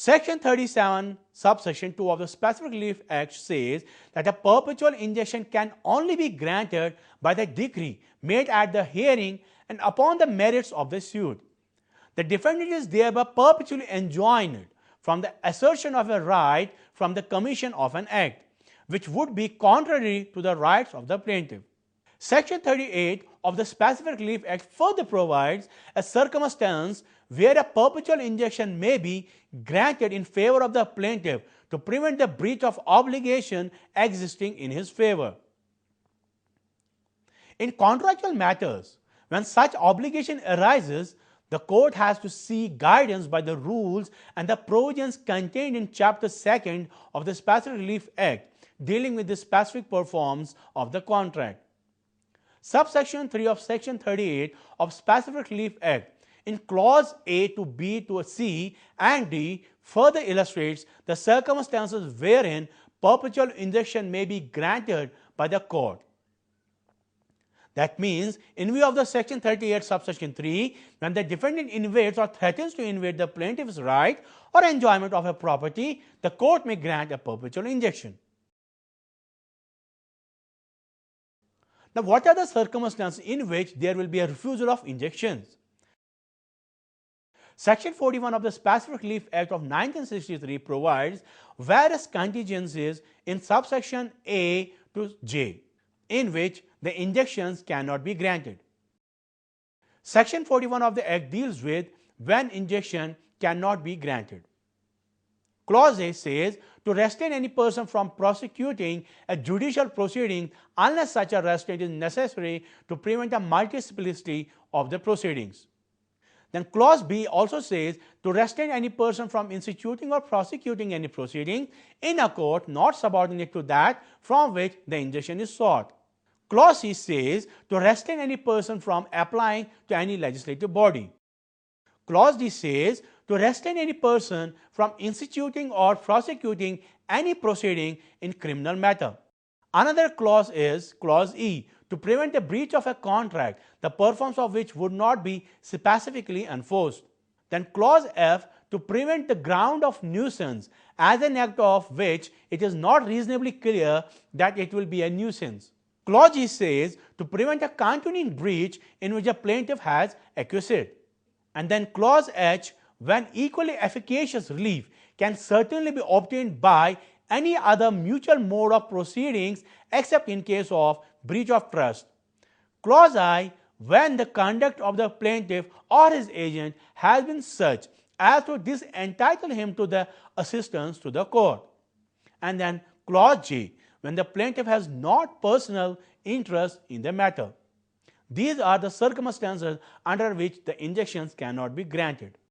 Section 37, subsection 2 of the Specific Relief Act says that a perpetual injunction can only be granted by the decree made at the hearing and upon the merits of the suit. The defendant is thereby perpetually enjoined from the assertion of a right from the commission of an act, which would be contrary to the rights of the plaintiff. Section 38 of the Specific Relief Act further provides a circumstance where a perpetual injunction may be granted in favor of the plaintiff to prevent the breach of obligation existing in his favor. In contractual matters, when such obligation arises, the court has to seek guidance by the rules and the provisions contained in Chapter 2 of the Specific Relief Act dealing with the specific performance of the contract. Subsection 3 of Section 38 of Specific Relief Act in Clause A to B to C and D further illustrates the circumstances wherein perpetual injunction may be granted by the court. That means, in view of the Section 38 subsection 3, when the defendant invades or threatens to invade the plaintiff's right or enjoyment of a property, the court may grant a perpetual injunction. Now, what are the circumstances in which there will be a refusal of injunctions? Section 41 of the Specific Relief Act of 1963 provides various contingencies in subsection A to J, in which the injunctions cannot be granted. Section 41 of the Act deals with when injunction cannot be granted. Clause A says to restrain any person from prosecuting a judicial proceeding unless such a restraint is necessary to prevent a multiplicity of the proceedings. Then Clause B also says to restrain any person from instituting or prosecuting any proceeding in a court not subordinate to that from which the injunction is sought. Clause C says to restrain any person from applying to any legislative body. Clause D says to restrain any person from instituting or prosecuting any proceeding in criminal matter. Another clause is Clause E, to prevent a breach of a contract, the performance of which would not be specifically enforced. Then Clause F, to prevent the ground of nuisance as an act of which it is not reasonably clear that it will be a nuisance. Clause G says to prevent a continuing breach in which a plaintiff has acquitted. And then Clause H, when equally efficacious relief can certainly be obtained by any other mutual mode of proceedings except in case of breach of trust. Clause I, when the conduct of the plaintiff or his agent has been such as to disentitle him to the assistance to the court. And then Clause J, when the plaintiff has not personal interest in the matter. These are the circumstances under which the injunctions cannot be granted.